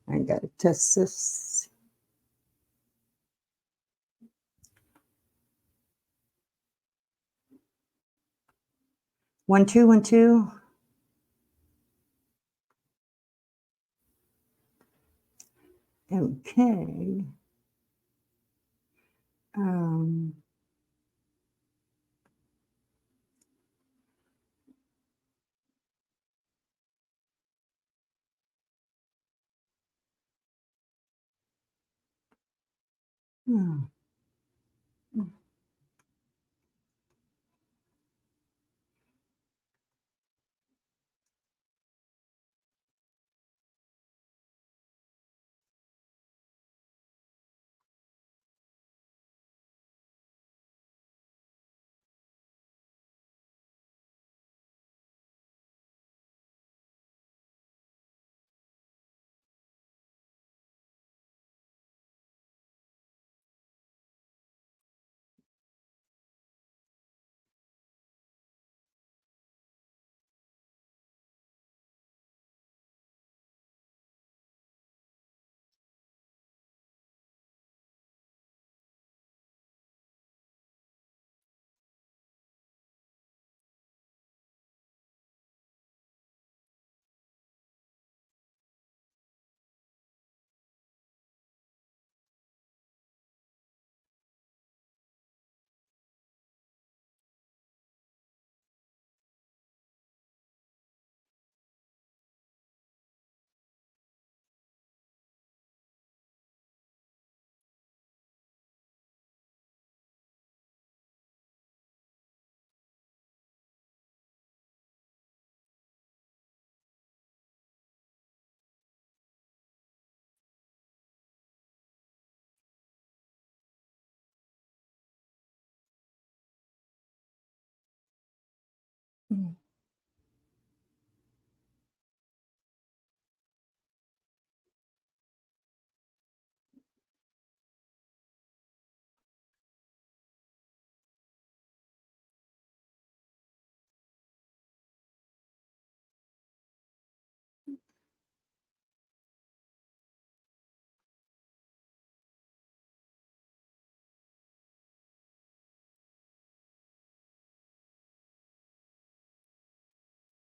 I gotta test this. 1 2 1 2. Okay. Um, hmm.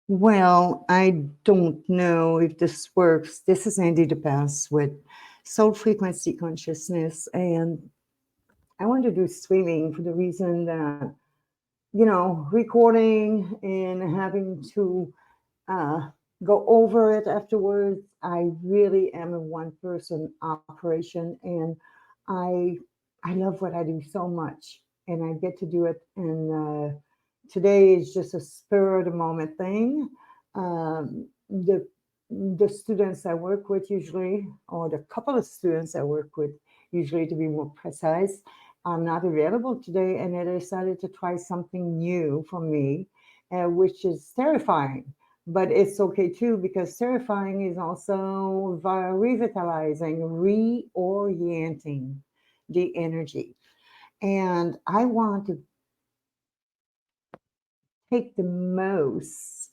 Well, I don't know if this works. This is Andy DePass with Soul Frequency Consciousness, and I want to do streaming for the reason that, recording and having to uh, go over it afterwards. I really am a one-person operation, and I I love what I do so much, and I get to do it. And today is just a spur of the moment thing. The students I work with usually, or the couple of students I work with usually, to be more precise, are not available today, and I decided to try something new for me, which is terrifying. But it's okay too, because terrifying is also revitalizing, reorienting the energy. And I want to take the most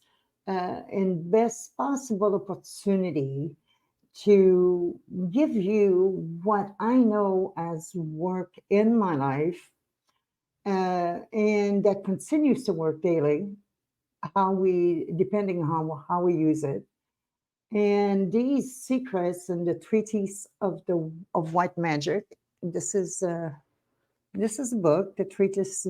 and best possible opportunity to give you what I know as work in my life, and that continues to work daily, depending on how we use it. And these secrets and the treatise of white magic. This is a book, the treatise.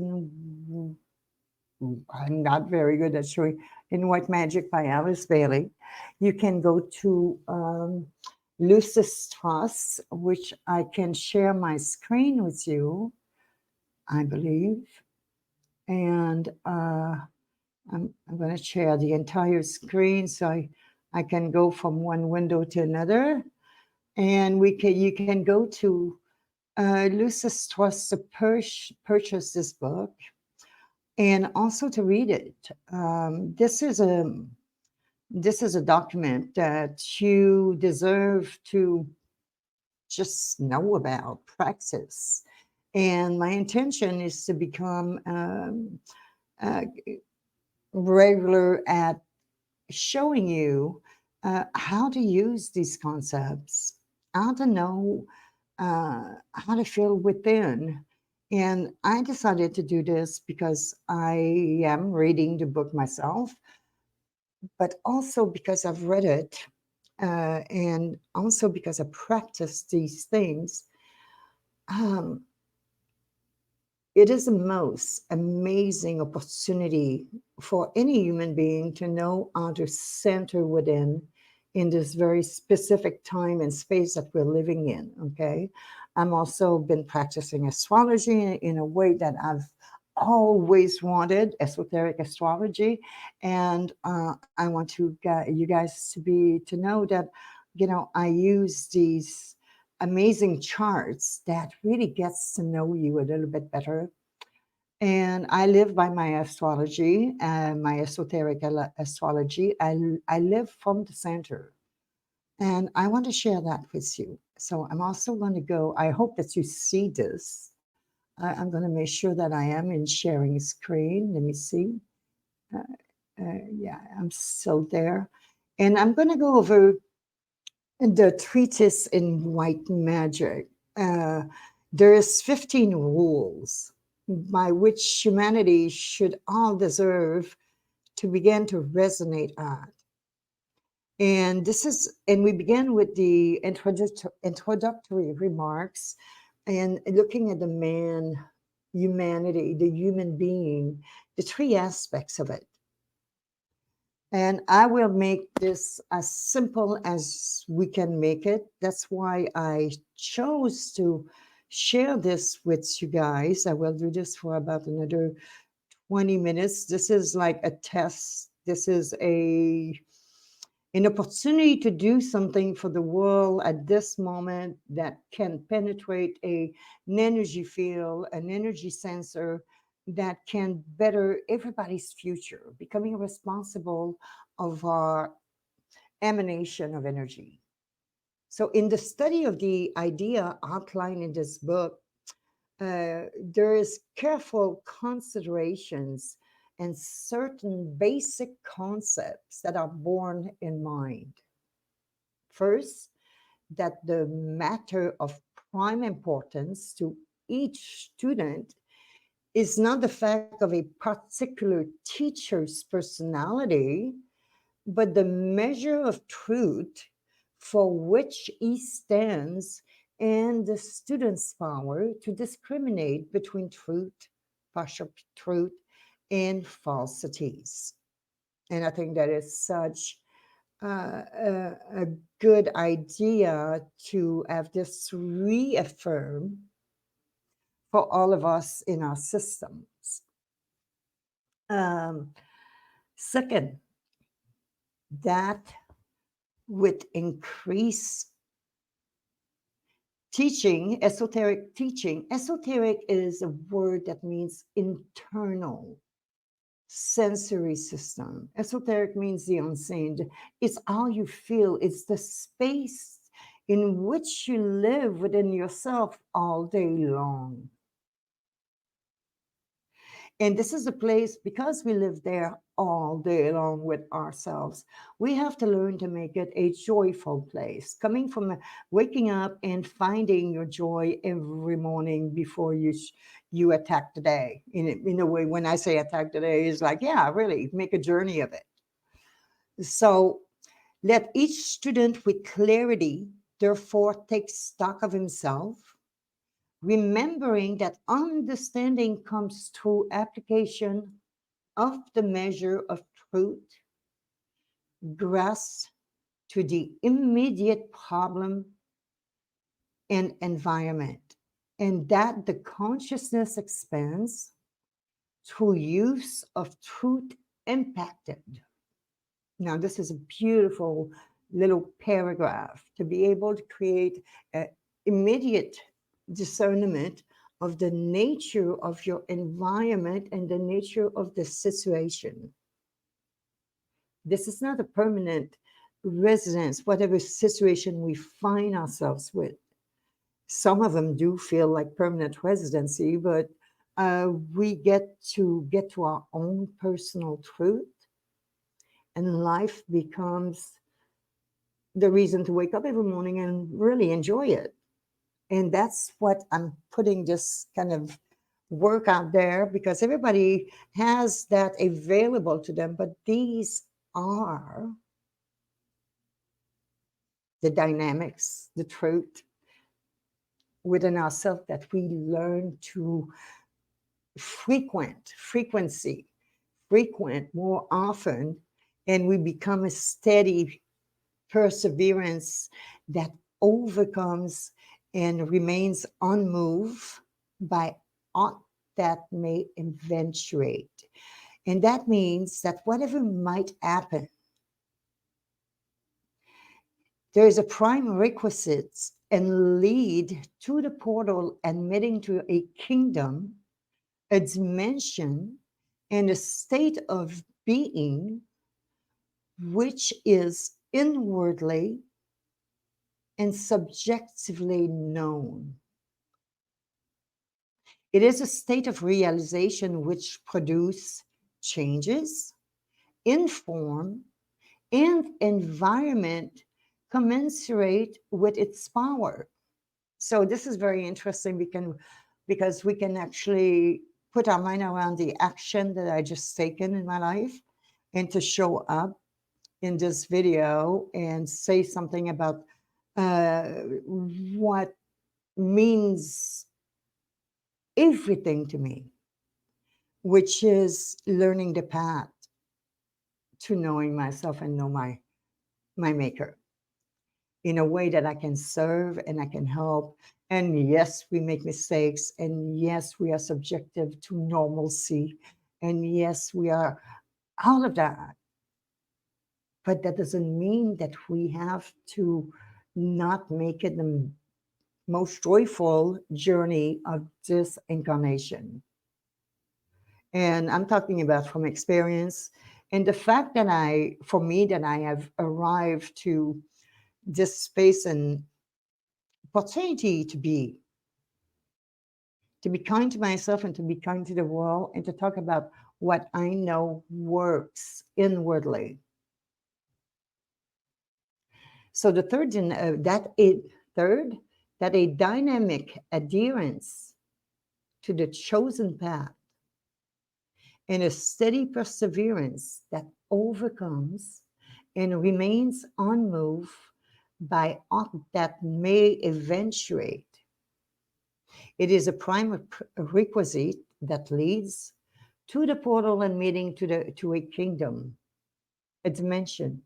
I'm not very good at showing in white magic by Alice Bailey. You can go to Lucis Trust, which I can share my screen with you, I believe, and I'm going to share the entire screen so I can go from one window to another. And you can go to Lucis Trust to purchase this book and also to read it. This is a document that you deserve to just know about, practice, And my intention is to become uh, regular at showing you how to use these concepts, how to know how to feel within. And I decided to do this because I am reading the book myself, but also because I've read it, and also because I practice these things. Um, it is the most amazing opportunity for any human being to know how to center within in this very specific time and space that we're living in. Okay. I'm also been practicing astrology in a way that I've always wanted, esoteric astrology. And I want you guys to know that, I use these amazing charts that really gets to know you a little bit better. And I live by my astrology, my esoteric astrology. I live from the center. And I want to share that with you. So I'm also going to go, I hope that you see this. I'm going to make sure that I am in sharing screen. Let me see. Uh, yeah, I'm still there. And I'm going to go over the treatise in white magic. Uh, there's 15 rules by which humanity should all deserve to begin to resonate on. And we begin with the introductory remarks and looking at the humanity, the human being, the three aspects of it. And I will make this as simple as we can make it. That's why I chose to share this with you guys. I will do this for about another 20 minutes. This is like a test. This is an opportunity to do something for the world at this moment that can penetrate an energy field, an energy sensor that can better everybody's future, becoming responsible of our emanation of energy. So, in the study of the idea outlined in this book, there is careful considerations and certain basic concepts that are borne in mind. First, that the matter of prime importance to each student is not the fact of a particular teacher's personality, but the measure of truth for which he stands and the student's power to discriminate between truth, partial truth, and falsities. And I think that is such a good idea to have this reaffirmed for all of us in our systems. Um, Second, that with increased teaching, esoteric is a word that means internal sensory system. Esoteric means the unseen. It's how you feel, it's the space in which you live within yourself all day long. And this is a place, because we live there all day long with ourselves, we have to learn to make it a joyful place. Coming from waking up and finding your joy every morning before you attack the day. In a way, when I say attack the day, it's like, yeah, really make a journey of it. So let each student with clarity, therefore, take stock of himself, remembering that understanding comes through application of the measure of truth, grasp to the immediate problem and environment, and that the consciousness expands through use of truth impacted. Now, this is a beautiful little paragraph to be able to create an immediate discernment of the nature of your environment and the nature of the situation. This is not a permanent residence, whatever situation we find ourselves with. Some of them do feel like permanent residency, but we get to our own personal truth, and life becomes the reason to wake up every morning and really enjoy it. And that's what I'm putting this kind of work out there, because everybody has that available to them. But these are the dynamics, the truth within ourselves that we learn to frequency, frequent more often, and we become a steady perseverance that overcomes and remains unmoved by aught that may eventuate. And that means that whatever might happen, there is a prime requisite and lead to the portal admitting to a kingdom, a dimension, and a state of being which is inwardly and subjectively known. It is a state of realization which produce changes in form and environment commensurate with its power. So this is very interesting. Because we can actually put our mind around the action that I just taken in my life, and to show up in this video and say something about uh, what means everything to me, which is learning the path to knowing myself and know my maker in a way that I can serve and I can help. And yes, we make mistakes. And yes, we are subjective to normalcy. And yes, we are all of that. But that doesn't mean that we have to not make it the most joyful journey of this incarnation. And I'm talking about from experience. And the fact that for me, that I have arrived to this space and opportunity to be kind to myself and to be kind to the world, and to talk about what I know works inwardly. So the third, third, that a dynamic adherence to the chosen path and a steady perseverance that overcomes and remains unmoved by aught that may eventuate. It is a prime requisite that leads to the portal and meeting to a kingdom, a dimension,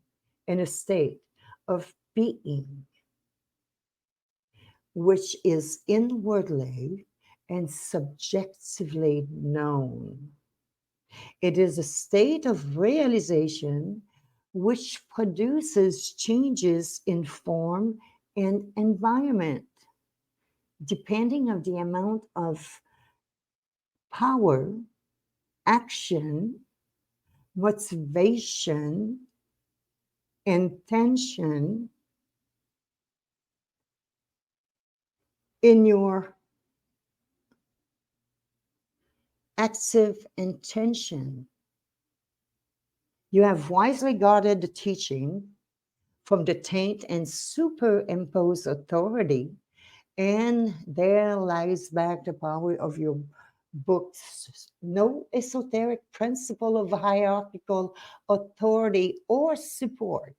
and a state of being which is inwardly and subjectively known. It is a state of realization which produces changes in form and environment, depending on the amount of power, action, motivation, intention in your active intention. You have wisely guarded the teaching from the taint and superimposed authority, and there lies back the power of your books. No esoteric principle of hierarchical authority or support,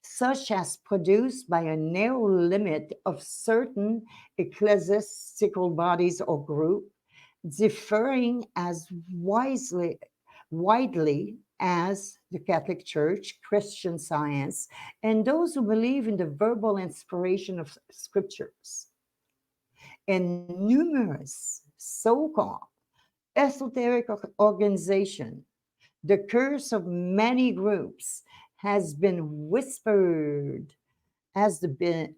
such as produced by a narrow limit of certain ecclesiastical bodies or groups, differing as widely as the Catholic Church, Christian Science, and those who believe in the verbal inspiration of scriptures. And numerous so-called esoteric organizations, the curse of many groups has been whispered, has been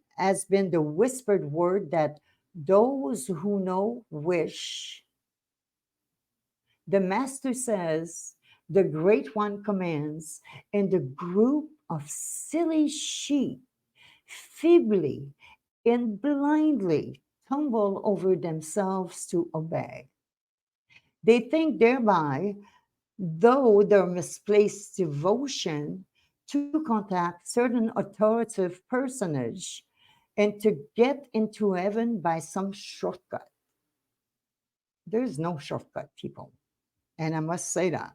the whispered word that those who know wish. The master says, the great one commands, and the group of silly sheep feebly and blindly tumble over themselves to obey. They think thereby, though their misplaced devotion, to contact certain authoritative personage and to get into heaven by some shortcut. There is no shortcut, people. And I must say that.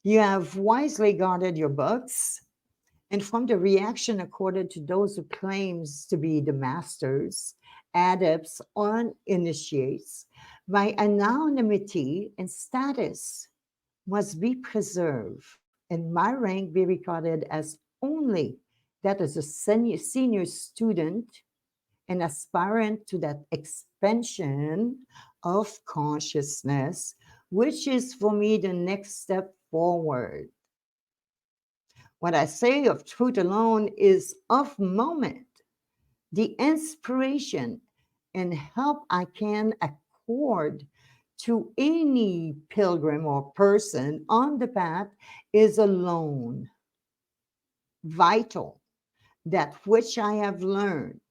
You have wisely guarded your books, and from the reaction accorded to those who claims to be the masters, adepts, or initiates, my anonymity and status must be preserved, and my rank be regarded as only that as a senior student and aspirant to that expansion of consciousness, which is for me the next step forward. What I say of truth alone is of moment, the inspiration and help I can accord to any pilgrim or person on the path is alone vital. That which I have learned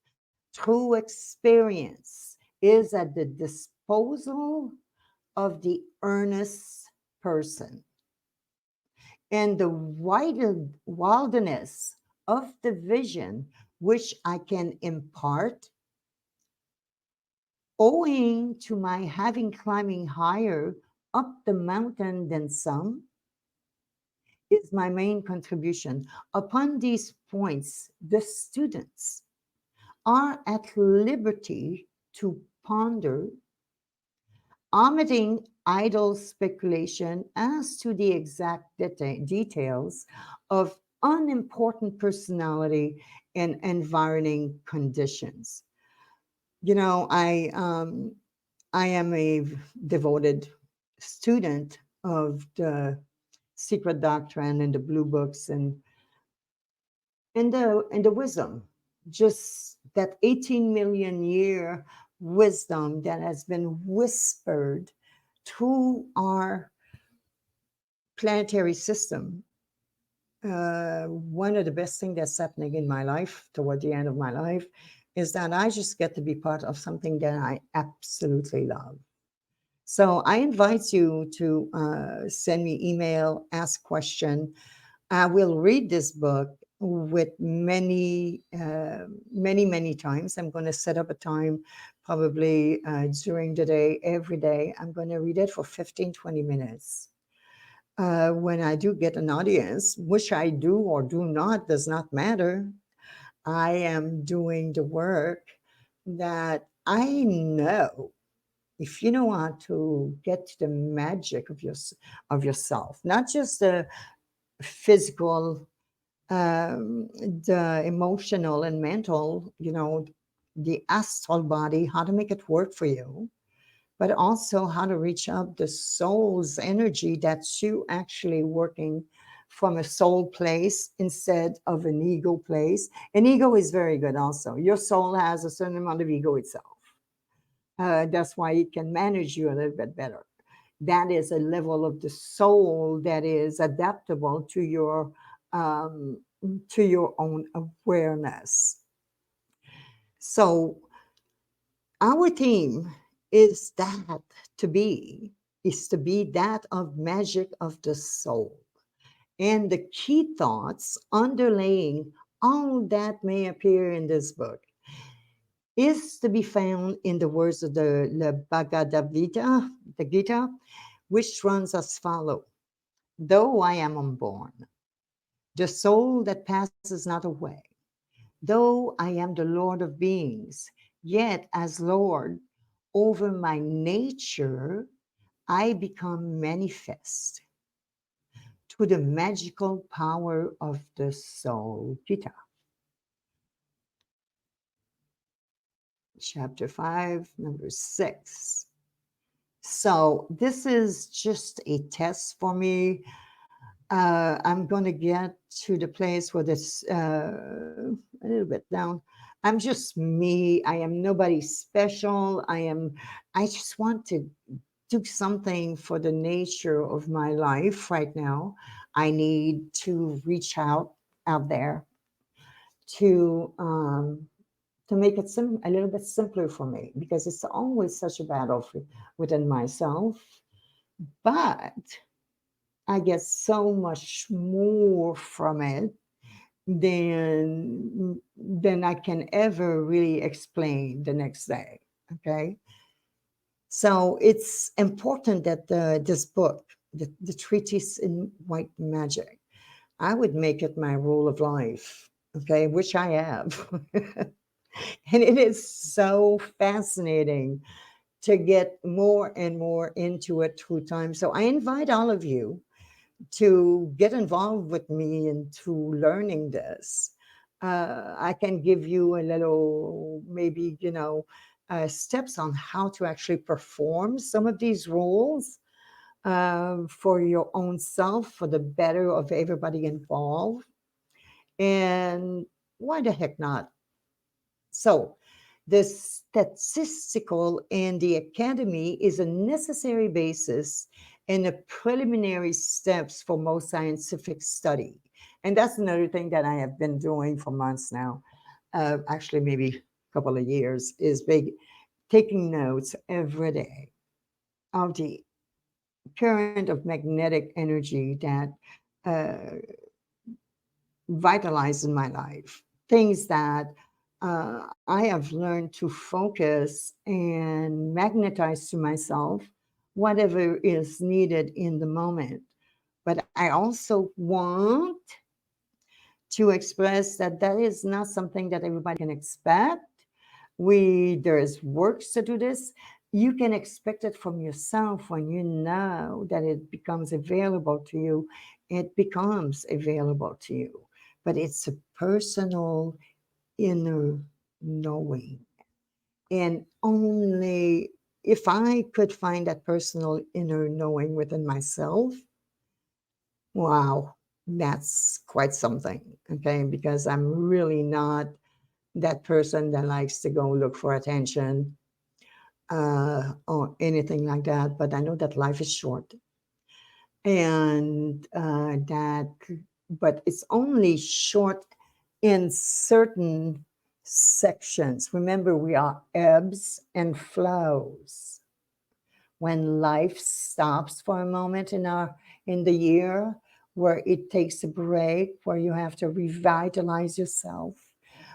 through experience is at the disposal of the earnest person. And the wilderness of the vision which I can impart, owing to my having climbing higher up the mountain than some, is my main contribution. Upon these points, the students are at liberty to ponder, omitting idle speculation as to the exact details of unimportant personality and environing conditions. You know, I am a devoted student of the secret doctrine and the blue books and the wisdom, just that 18 million year wisdom that has been whispered through our planetary system. One of the best things that's happening in my life toward the end of my life is that I just get to be part of something that I absolutely love. So I invite you to send me email, ask question. I will read this book with many times. I'm going to set up a time probably during the day, every day. I'm going to read it for 15, 20 minutes. When I do get an audience, which I do or do not, does not matter. I am doing the work that I know. If you know how to get to the magic of yourself, not just the physical, um, the emotional and mental, the astral body, how to make it work for you, but also how to reach up the soul's energy that's you actually working from a soul place instead of an ego place. An ego is very good also. Your soul has a certain amount of ego itself. That's why it can manage you a little bit better. That is a level of the soul that is adaptable um, to your own awareness. So our theme is that to be is to be that of magic of the soul. And the key thoughts underlaying all that may appear in this book is to be found in the words of the Bhagavad Gita, the Gita, which runs as follow. Though I am unborn, the soul that passes not away, though I am the Lord of beings, yet as Lord over my nature, I become manifest to the magical power of the soul. Gita, chapter 5, number 6. So this is just a test for me. I'm going to get to the place where this a little bit down. I'm just me. I am nobody special. I just want to do something for the nature of my life right now. I need to reach out there to to make it a little bit simpler for me because it's always such a battle within myself. But I get so much more from it than I can ever really explain the next day. Okay. So it's important that this book, the treatise in white magic, I would make it my rule of life. Okay. Which I have. And it is so fascinating to get more and more into it through time. So I invite all of you to get involved with me into learning this. I can give you a little, maybe, steps on how to actually perform some of these roles for your own self, for the better of everybody involved. And why the heck not? So, the statistical and the academy is a necessary basis and a preliminary steps for most scientific study. And that's another thing that I have been doing for months now, actually maybe a couple of years, is taking notes every day of the current of magnetic energy that uh, vitalized in my life. Things that I have learned to focus and magnetize to myself whatever is needed in the moment. But I also want to express that that is not something that everybody can expect. There is works to do this. You can expect it from yourself when you know that it becomes available to you. It becomes available to you, but it's a personal inner knowing. And only if I could find that personal inner knowing within myself, wow, that's quite something. Okay. Because I'm really not that person that likes to go look for attention or anything like that. But I know that life is short and but it's only short in certain sections. Remember, we are ebbs and flows. When life stops for a moment in the year, where it takes a break, where you have to revitalize yourself,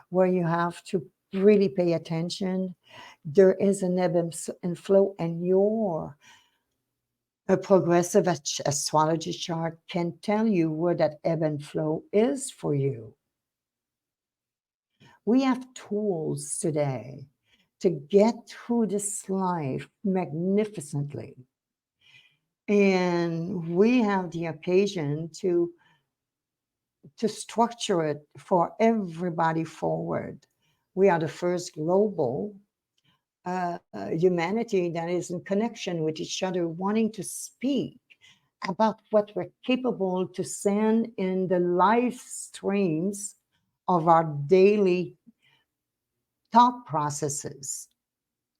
where you have to really pay attention, there is an ebb and flow, and a progressive astrology chart can tell you where that ebb and flow is for you. We have tools today to get through this life magnificently. And we have the occasion to structure it for everybody forward. We are the first global humanity that is in connection with each other, wanting to speak about what we're capable to send in the live streams of our daily thought processes,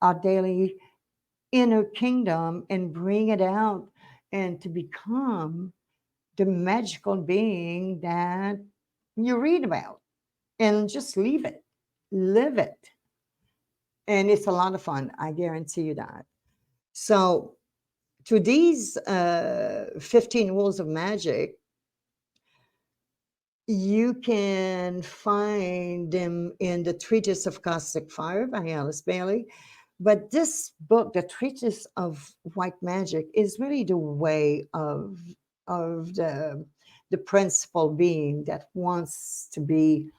our daily inner kingdom, and bring it out and to become the magical being that you read about and just leave it, live it. And it's a lot of fun. I guarantee you that. So, to these 15 rules of magic, you can find them in the Treatise of Cosmic Fire by Alice Bailey. But this book, the Treatise of White Magic, is really the way of the principal being that wants to be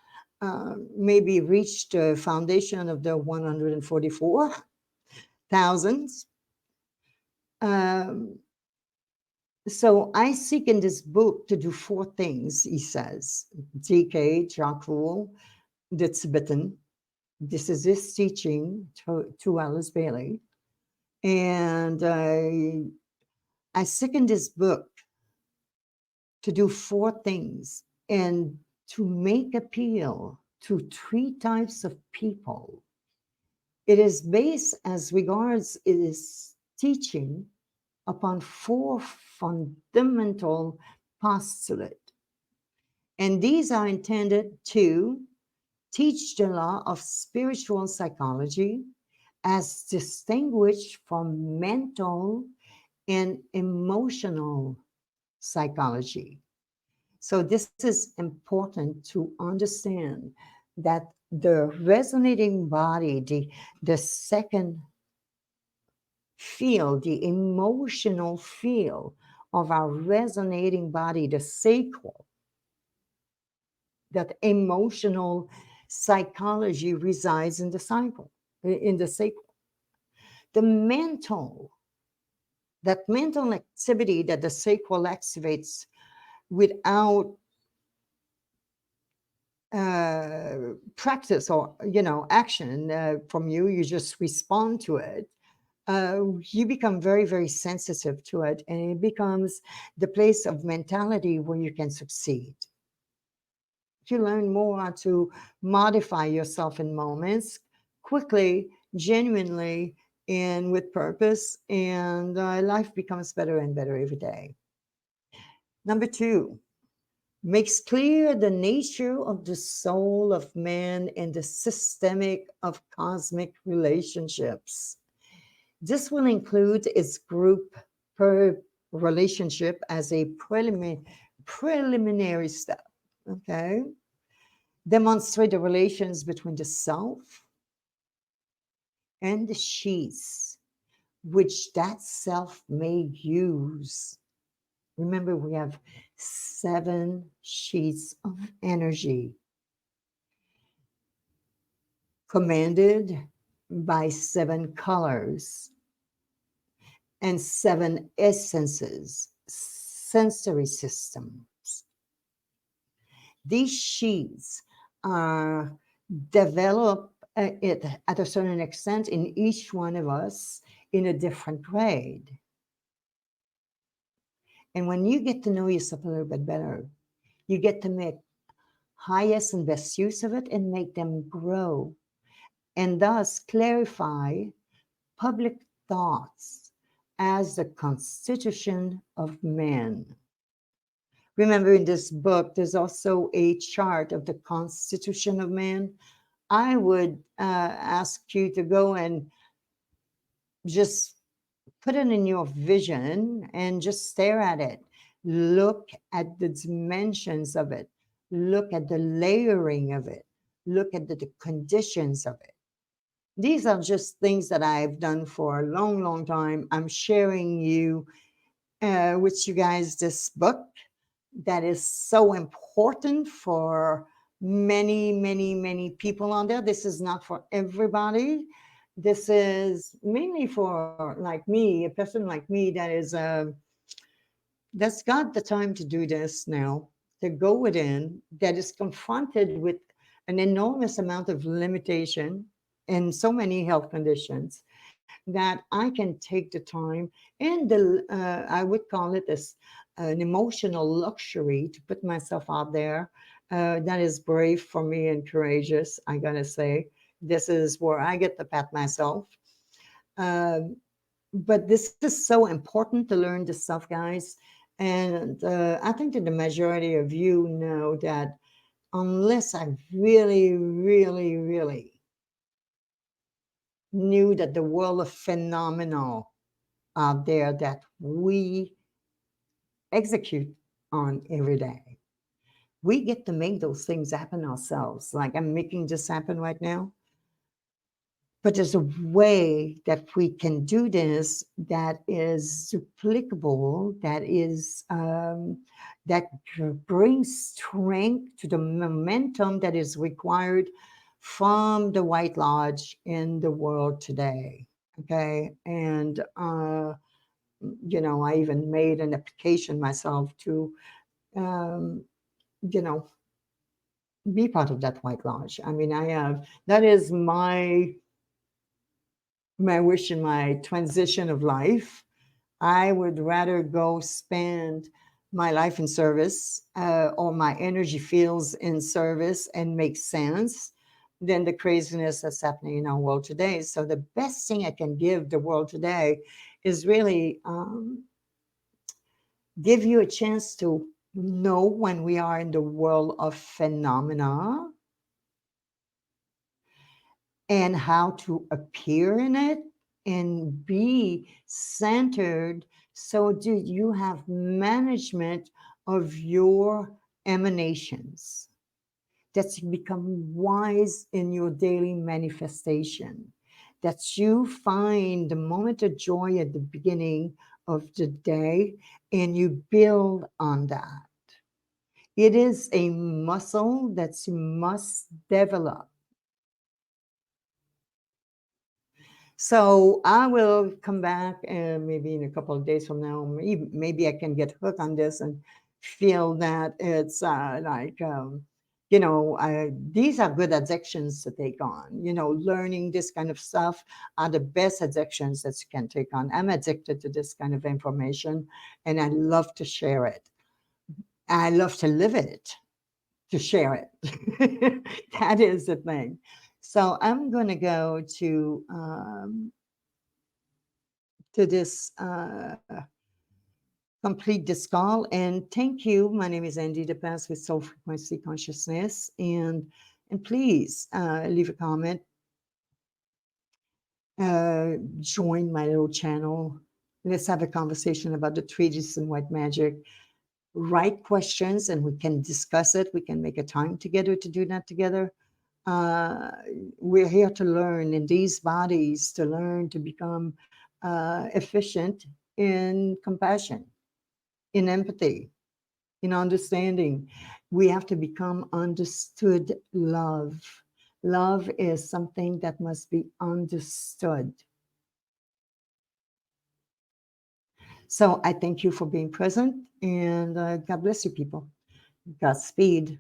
maybe reach the foundation of the 144,000. Um, so I seek in this book to do four things, he says. DK, Jacques Rule, the Tibetan. This is his teaching to Alice Bailey. And I seek in this book to do four things and to make appeal to three types of people. It is based as regards it is teaching upon four fundamental postulates. And these are intended to teach the law of spiritual psychology as distinguished from mental and emotional psychology. So, this is important to understand that the resonating body, the second field, the emotional field of our resonating body, the sacral, that emotional psychology resides in the cycle, in the sacral. The mental, that mental activity that the sacral activates without practice or action from you, you just respond to it. You become very, very sensitive to it, and it becomes the place of mentality where you can succeed. You learn more how to modify yourself in moments quickly, genuinely, and with purpose, and life becomes better and better every day. Number two, makes clear the nature of the soul of man and the systemic of cosmic relationships. This will include its group per relationship as a preliminary step. Okay. Demonstrate the relations between the self and the sheaths, which that self may use. Remember, we have 7 sheets of energy commanded by 7 colors and 7 essences, sensory systems. These sheets are developed at a certain extent in each one of us in a different grade. And when you get to know yourself a little bit better, you get to make highest and best use of it and make them grow, and thus clarify public thoughts as the constitution of man. Remember, in this book, there's also a chart of the constitution of man. I would ask you to go and just put it in your vision and just stare at it. Look at the dimensions of it. Look at the layering of it. Look at the conditions of it. These are just things that I've done for a long, long time. I'm sharing with you guys this book that is so important for many, many, many people on there. This is not for everybody. This is mainly for like me, a person like me that's got the time to do this now, to go within, that is confronted with an enormous amount of limitation in so many health conditions, that I can take the time and I would call it this an emotional luxury to put myself out there. That is brave for me and courageous, I gotta say. This is where I get to pat myself. Um, but this is so important to learn this stuff, guys. And I think that the majority of you know that unless I really, really, really knew that the world of phenomenal out there that we execute on every day, we get to make those things happen ourselves. Like I'm making this happen right now. But there's a way that we can do this that is duplicable, that brings strength to the momentum that is required from the White Lodge in the world today. Okay, and I even made an application myself to, um, you know, be part of that White Lodge. I mean, that is my wish in my transition of life. I would rather go spend my life in service or my energy fields in service and make sense than the craziness that's happening in our world today. So the best thing I can give the world today is really give you a chance to know when we are in the world of phenomena and how to appear in it and be centered. So, do you have management of your emanations? That you become wise in your daily manifestation, that you find the moment of joy at the beginning of the day and you build on that. It is a muscle that you must develop. So I will come back maybe in a couple of days from now. Maybe I can get hooked on this and feel that it's these are good addictions to take on. Learning this kind of stuff are the best addictions that you can take on. I'm addicted to this kind of information and I love to share it. I love to live it, to share it. That is the thing. So I'm going to go to this complete this call. And thank you. My name is Andy DePass with Soul Frequency Consciousness. And please leave a comment, join my little channel. Let's have a conversation about the treatise and white magic. Write questions and we can discuss it. We can make a time together to do that together. Uh, we're here to learn in these bodies, to learn to become efficient in compassion, in empathy, in understanding. We have to become understood love. Love is something that must be understood. So I thank you for being present and God bless you, people. Godspeed.